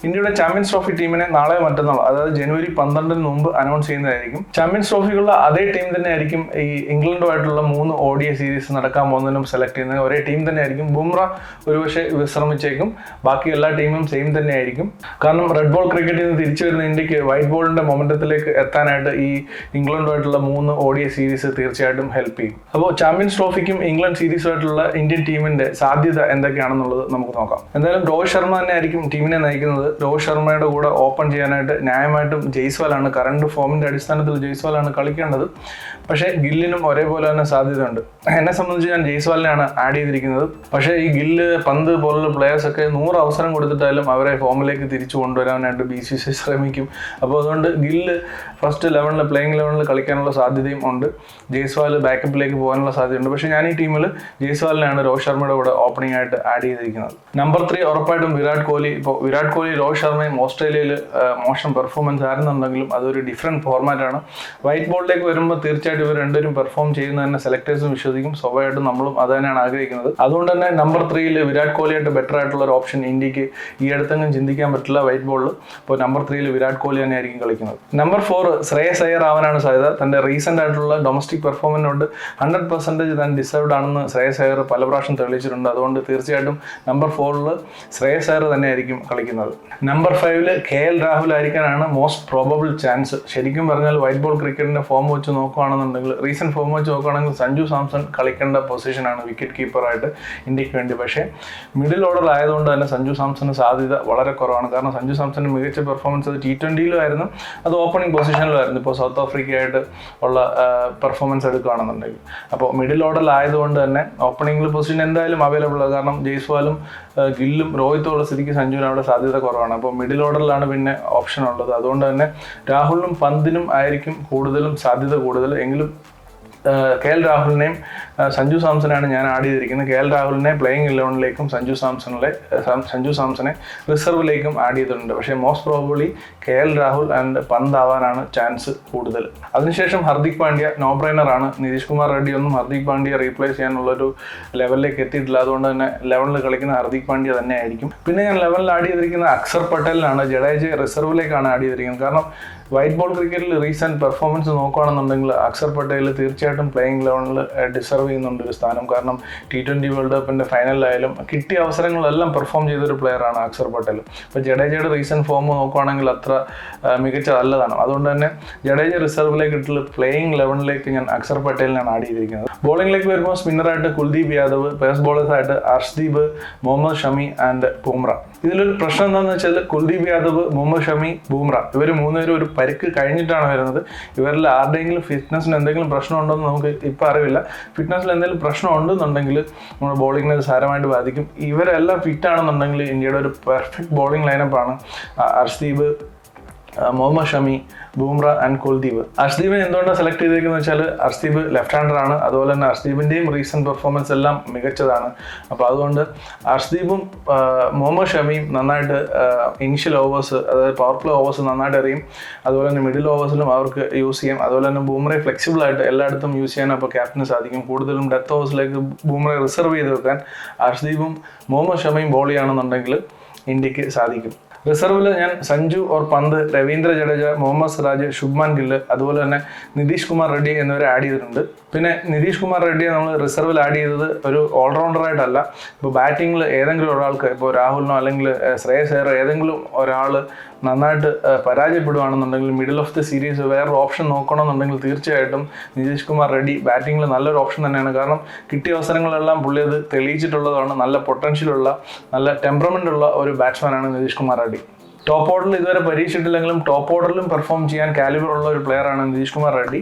ഇന്ത്യയുടെ champions trophy ടീമിനെ നാളെ മറ്റന്നാൾ അതായത് ജനുവരി 12 മുമ്പ് അനൗൺസ് ചെയ്യുന്നതായിരിക്കും. ചാമ്പ്യൻസ് ട്രോഫിക്കുള്ള അതേ ടീം തന്നെ ആയിരിക്കും ഈ ഇംഗ്ലണ്ടുമായിട്ടുള്ള 3 ODI സീരീസ് നടക്കാൻ പോകുന്നതിനും സെലക്ട് ചെയ്യുന്നത്. ഒരേ ടീം തന്നെ ആയിരിക്കും. ബുംറ ഒരുപക്ഷെ വിശ്രമിച്ചേക്കും. ബാക്കി എല്ലാ ടീമും സെയിം തന്നെ ആയിരിക്കും. കാരണം റെഡ് ബോൾ ക്രിക്കറ്റിൽ നിന്ന് തിരിച്ചു വരുന്ന ഇന്ത്യക്ക് വൈറ്റ് ബോളിന്റെ മൊമെന്റത്തിലേക്ക് എത്താനായിട്ട് ഈ ഇംഗ്ലണ്ടുമായിട്ടുള്ള 3 ODI സീരീസ് തീർച്ചയായിട്ടും ഹെൽപ്പ് ചെയ്യും. അപ്പോൾ ചാമ്പ്യൻസ് ട്രോഫിക്കും ഇംഗ്ലണ്ട് സീരീസുമായിട്ടുള്ള ഇന്ത്യൻ ടീമിന്റെ സാധ്യത എന്തൊക്കെയാണെന്നുള്ളത് നമുക്ക് നോക്കാം. എന്തായാലും രോഹിത് ശർമ്മ തന്നെ ആയിരിക്കും ടീമിനെ നയിക്കുന്നത്. രോഹിത് ശർമ്മയുടെ കൂടെ ഓപ്പൺ ചെയ്യാനായിട്ട് ന്യായമായിട്ടും ജയ്സ്വാലാണ്, കറണ്ട് ഫോമിന്റെ അടിസ്ഥാനത്തിൽ ജയ്സ്വാലാണ് കളിക്കേണ്ടത്. പക്ഷേ ഗില്ലിനും ഒരേപോലെ തന്നെ സാധ്യതയുണ്ട്. എന്നെ സംബന്ധിച്ച് ഞാൻ ജയ്സ്വാലിനെയാണ് ആഡ് ചെയ്തിരിക്കുന്നത്. പക്ഷേ ഈ ഗില്ല്, പന്ത് പോലുള്ള പ്ലേയേഴ്സ് ഒക്കെ 100 അവസരം കൊടുത്തിട്ടാലും അവരെ ഫോമിലേക്ക് തിരിച്ചു കൊണ്ടുവരാനായിട്ട് BCCI ശ്രമിക്കും. അപ്പോൾ അതുകൊണ്ട് ഗില്ല് ഫസ്റ്റ് 11 പ്ലേയിങ് 11 കളിക്കാനുള്ള സാധ്യതയും ഉണ്ട്. ജയ്സ്വാൽ ബാക്കപ്പിലേക്ക് പോകാനുള്ള സാധ്യതയുണ്ട്. പക്ഷേ ഞാൻ ഈ ടീമിൽ ജയ്സ്വാലിനെയാണ് രോഹിത് ശർമ്മയുടെ കൂടെ ഓപ്പണിംഗ് ആയിട്ട് ആഡ് ചെയ്തിരിക്കുന്നത്. നമ്പർ 3 ഉറപ്പായിട്ടും വിരാട് കോഹ്ലി. ഇപ്പോൾ വിരാട് കോഹ്ലി, രോഹിത് ശർമ്മയും ഓസ്ട്രേലിയയിൽ മോശം പെർഫോമൻസ് ആയിരുന്നുണ്ടെങ്കിലും അതൊരു ഡിഫറെൻറ്റ് ഫോർമാറ്റാണ്. വൈറ്റ് ബോളിലേക്ക് വരുമ്പോൾ തീർച്ചയായിട്ടും ഇവർ രണ്ടുപേരും പെർഫോം ചെയ്യുന്ന തന്നെ സെലക്ടേഴ്സും വിശ്വസിക്കും. സ്വാഭാവികമായിട്ടും നമ്മളും അത് തന്നെയാണ് ആഗ്രഹിക്കുന്നത്. അതുകൊണ്ട് തന്നെ നമ്പർ 3 വിരാട് കോഹ്ലിയായിട്ട് ബെറ്റർ ആയിട്ടുള്ള ഒരു ഓപ്ഷൻ ഇന്ത്യക്ക് ഈ അടുത്തെങ്കിലും ചിന്തിക്കാൻ പറ്റില്ല വൈറ്റ് ബോളിൽ. ഇപ്പോൾ നമ്പർ 3 വിരാട് കോഹ്ലി തന്നെ ആയിരിക്കും കളിക്കുന്നത്. നമ്പർ 4 ശ്രേയസ് അയ്യർ ആവാനാണ് സാധ്യത. തന്റെ റീസെന്റ് ആയിട്ടുള്ള ഡൊമസ്റ്റിക് പെർഫോമൻസിനോട് 100% താൻ ഡിസേർവ്ഡ് ആണെന്ന് ശ്രേയസ് അയ്യർ പല പ്രാവശ്യം തെളിയിച്ചിട്ടുണ്ട്. അതുകൊണ്ട് തീർച്ചയായിട്ടും നമ്പർ 4 ശ്രേയസ് അയ്യർ തന്നെ ആയിരിക്കും കളിക്കുന്നത്. നമ്പർ 5 KL രാഹുൽ ആയിരിക്കാനാണ് മോസ്റ്റ് പ്രോബബിൾ ചാൻസ്. ശരിക്കും പറഞ്ഞാൽ വൈറ്റ് ബോൾ ക്രിക്കറ്റിന്റെ ഫോം വെച്ച് നോക്കുകയാണെന്നുണ്ടെങ്കിൽ, റീസെന്റ് ഫോം വെച്ച് നോക്കുകയാണെങ്കിൽ സഞ്ജു സാംസൺ കളിക്കേണ്ട പൊസിഷനാണ് വിക്കറ്റ് കീപ്പറായിട്ട് ഇന്ത്യക്ക് വേണ്ടി. പക്ഷേ മിഡിൽ ഓർഡർ ആയതുകൊണ്ട് തന്നെ സഞ്ജു സാംസണ് സാധ്യത വളരെ കുറവാണ്. കാരണം സഞ്ജു സാംസന്റെ മികച്ച പെർഫോമൻസ് അത് T20 ആയിരുന്നു, അത് ഓപ്പണിംഗ് പൊസിഷനിലായിരുന്നു. ഇപ്പോൾ സൗത്ത് ആഫ്രിക്കയായിട്ട് ഉള്ള പെർഫോമൻസ് എടുക്കുകയാണെന്നുണ്ടെങ്കിൽ, അപ്പോൾ മിഡിൽ ഓർഡറിലായതുകൊണ്ട് തന്നെ ഓപ്പണിംഗിൽ പൊസിഷൻ എന്തായാലും അവൈലബിൾ ആണ്. കാരണം ജയ്സ്വാലും ഗില്ലും രോഹിത്തും ഉള്ള സ്ഥിതിക്ക് സഞ്ജുവിന് അവിടെ സാധ്യത കുറവാണ്. അപ്പോൾ മിഡിൽ ഓർഡറിലാണ് പിന്നെ ഓപ്ഷൻ ഉള്ളത്. അതുകൊണ്ട് തന്നെ രാഹുലിനും പന്തിനും ആയിരിക്കും കൂടുതലും സാധ്യത കൂടുതൽ. എങ്കിലും KL രാഹുലിനെയും സഞ്ജു സാംസനെയാണ് ഞാൻ ആഡ് ചെയ്തിരിക്കുന്നത്. KL രാഹുലിനെ പ്ലേയിങ് 11ലേക്കും സഞ്ജു സാംസനെ റിസർവിലേക്കും ആഡ് ചെയ്തിട്ടുണ്ട്. പക്ഷേ most probably KL Rahul and പന്ത് ആവാനാണ് ചാൻസ് കൂടുതൽ. അതിനുശേഷം ഹർദിക് പാണ്ഡ്യ നോ ബ്രൈനർ ആണ്. നിതീഷ് കുമാർ റെഡ്ഡി ഒന്നും ഹർദിക് പാണ്ഡ്യയെ റീപ്ലേസ് ചെയ്യാനുള്ളൊരു ലെവലിലേക്ക് എത്തിയിട്ടില്ല. അതുകൊണ്ട് തന്നെ 11ൽ കളിക്കുന്ന ഹർദിക് പാണ്ഡ്യ തന്നെ ആയിരിക്കും. പിന്നെ ഞാൻ 11ൽ ആഡ് ചെയ്തിരിക്കുന്ന അക്ഷർ പട്ടേലിനാണ്. ജഡേജയെ റിസർവിലേക്കാണ് ആഡ് ചെയ്തിരിക്കുന്നത്. കാരണം വൈറ്റ് ബോൾ ക്രിക്കറ്റിൽ റീസെന്റ് പെർഫോമൻസ് നോക്കുകയാണെന്നുണ്ടെങ്കിൽ അക്ഷർ പട്ടേൽ തീർച്ചയായിട്ടും പ്ലേയിങ് 11ൽ ഡിസർവ് ചെയ്യുന്നുണ്ട് ഒരു സ്ഥാനം. കാരണം T20 വേൾഡ് കപ്പിന്റെ ഫൈനലിലായാലും കിട്ടിയ അവസരങ്ങളെല്ലാം പെർഫോം ചെയ്തൊരു പ്ലെയറാണ് അക്ഷർ പട്ടേൽ. ഇപ്പോൾ ജഡേജയുടെ റീസെന്റ് ഫോം നോക്കുകയാണെങ്കിൽ അത്ര മികച്ചതല്ലതാണ്. അതുകൊണ്ട് തന്നെ ജഡേജ റിസർവിലേക്ക് ഇട്ടുള്ള പ്ലേയിങ് 11ലേക്ക് ഞാൻ അക്ഷർ പട്ടേലിനാണ് ആഡ് ചെയ്തിരിക്കുന്നത്. ബോളിംഗിലേക്ക് വരുമ്പോൾ സ്പിന്നറായിട്ട് കുൽദീപ് യാദവ്, പേസ് ബോളേഴ്സായിട്ട് അർഷ്ദീപ്, മുഹമ്മദ് ഷമി ആൻഡ് ബുംറ. ഇതിലൊരു പ്രശ്നം എന്താണെന്ന് വെച്ചാൽ കുൽദീപ് യാദവ്, മുഹമ്മദ് ഷമി, ബുംറ ഇവർ 3 പേരും ഒരു പരിക്ക് കഴിഞ്ഞിട്ടാണ് വരുന്നത്. ഇവരിൽ ആരുടെയെങ്കിലും ഫിറ്റ്നസിന് എന്തെങ്കിലും പ്രശ്നമുണ്ടോ എന്ന് നമുക്ക് ഇപ്പോൾ അറിവില്ല. ഫിറ്റ്നസിൽ എന്തെങ്കിലും പ്രശ്നം ഉണ്ടെന്നുണ്ടെങ്കിൽ നമ്മുടെ ബോളിങ്ങിനെ സാരമായിട്ട് ബാധിക്കും. ഇവരെല്ലാം ഫിറ്റ് ആണെന്നുണ്ടെങ്കിൽ ഇന്ത്യയുടെ ഒരു പെർഫെക്റ്റ് ബോളിംഗ് ലൈനപ്പാണ്. അർഷ്ദീപ്, മുഹമ്മദ് ഷമി, ബുംറ ആൻഡ് കുൽദീപ്. അർഷ്ദീപിനെ എന്തുകൊണ്ടാണ് സെലക്ട് ചെയ്തിരിക്കുന്നത് വെച്ചാൽ അർഷ്ദീപ് ലെഫ്റ്റ് ഹാൻഡർ ആണ്. അതുപോലെ തന്നെ അർഷ്ദീപിൻ്റെയും റീസെന്റ് പെർഫോമൻസ് എല്ലാം മികച്ചതാണ്. അപ്പോൾ അതുകൊണ്ട് അർഷ്ദീപും മുഹമ്മദ് ഷമിയും നന്നായിട്ട് ഇനിഷ്യൽ ഓവേഴ്സ്, അതായത് പവർ പ്ലേ ഓവേഴ്സ് നന്നായിട്ട് എറിയും. അതുപോലെ തന്നെ മിഡിൽ ഓവേഴ്സിലും അവർക്ക് യൂസ് ചെയ്യാം. അതുപോലെ തന്നെ ബുംറയെ ഫ്ലെക്സിബിൾ ആയിട്ട് എല്ലായിടത്തും യൂസ് ചെയ്യാൻ അപ്പോൾ ക്യാപ്റ്റന് സാധിക്കും. കൂടുതലും ഡെത്ത് ഓവേഴ്സിലേക്ക് ബുംറയെ റിസർവ് ചെയ്ത് വെക്കാൻ അർഷ്ദീപും മുഹമ്മദ് ഷമിയും ബോൾ ചെയ്യുകയാണെന്നുണ്ടെങ്കിൽ ഇന്ത്യക്ക് സാധിക്കും. റിസർവിൽ ഞാൻ സഞ്ജു ഓർ പന്ത്, രവീന്ദ്ര ജഡേജ, മുഹമ്മദ് സിറാജ്, ശുഭ്മാൻ ഗില്ല്, അതുപോലെ തന്നെ നിതീഷ് കുമാർ റെഡ്ഡി എന്നിവരെ ആഡ് ചെയ്തിട്ടുണ്ട്. പിന്നെ നിതീഷ് കുമാർ റെഡ്ഡിയെ നമ്മൾ റിസർവിൽ ആഡ് ചെയ്തത് ഒരു ഓൾറൗണ്ടറായിട്ടല്ല. ഇപ്പോൾ ബാറ്റിങ്ങിൽ ഏതെങ്കിലും ഒരാൾക്ക്, ഇപ്പോൾ രാഹുലിനോ അല്ലെങ്കിൽ ശ്രേയസ് അയ്യർ ഏതെങ്കിലും ഒരാൾ നന്നായിട്ട് പരാജയപ്പെടുകയാണെന്നുണ്ടെങ്കിൽ മിഡിൽ ഓഫ് ദി സീരീസ് വേറൊരു ഓപ്ഷൻ നോക്കണമെന്നുണ്ടെങ്കിൽ തീർച്ചയായിട്ടും നിതീഷ് കുമാർ റെഡ്ഡി ബാറ്റിങ്ങിൽ നല്ലൊരു ഓപ്ഷൻ തന്നെയാണ്. കാരണം കിട്ടിയ അവസരങ്ങളെല്ലാം പുള്ളി അത് തെളിയിച്ചിട്ടുള്ളതാണ്. നല്ല പൊട്ടൻഷ്യലുള്ള, നല്ല ടെമ്പറമെൻ്റ് ഉള്ള ഒരു ബാറ്റ്സ്മാനാണ് നിതീഷ് കുമാർ റെഡ്ഡി. ടോപ്പ് ഓർഡറിൽ ഇതുവരെ പരീക്ഷിച്ചിട്ടില്ലെങ്കിലും ടോപ്പ് ഓർഡറിലും പെർഫോം ചെയ്യാൻ കാലിബർ ഉള്ള ഒരു പ്ലെയറാണ് നിതീഷ് കുമാർ റെഡ്ഡി.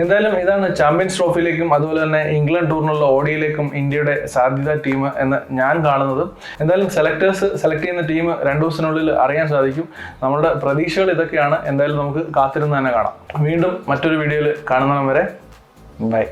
എന്തായാലും ഇതാണ് ചാമ്പ്യൻസ് ട്രോഫിയിലേക്കും അതുപോലെ തന്നെ ഇംഗ്ലണ്ട് ടൂറിനുള്ള ODIയിലേക്കും ഇന്ത്യയുടെ സാധ്യത ടീം എന്ന് ഞാൻ കാണുന്നത്. എന്തായാലും സെലക്ടേഴ്സ് സെലക്ട് ചെയ്യുന്ന ടീം 2 ദിവസത്തിനുള്ളിൽ അറിയാൻ സാധിക്കും. നമ്മുടെ പ്രതീക്ഷകൾ ഇതൊക്കെയാണ്. എന്തായാലും നമുക്ക് കാത്തിരുന്ന് തന്നെ കാണാം. വീണ്ടും മറ്റൊരു വീഡിയോയിൽ കാണുന്നവരെ ബൈ.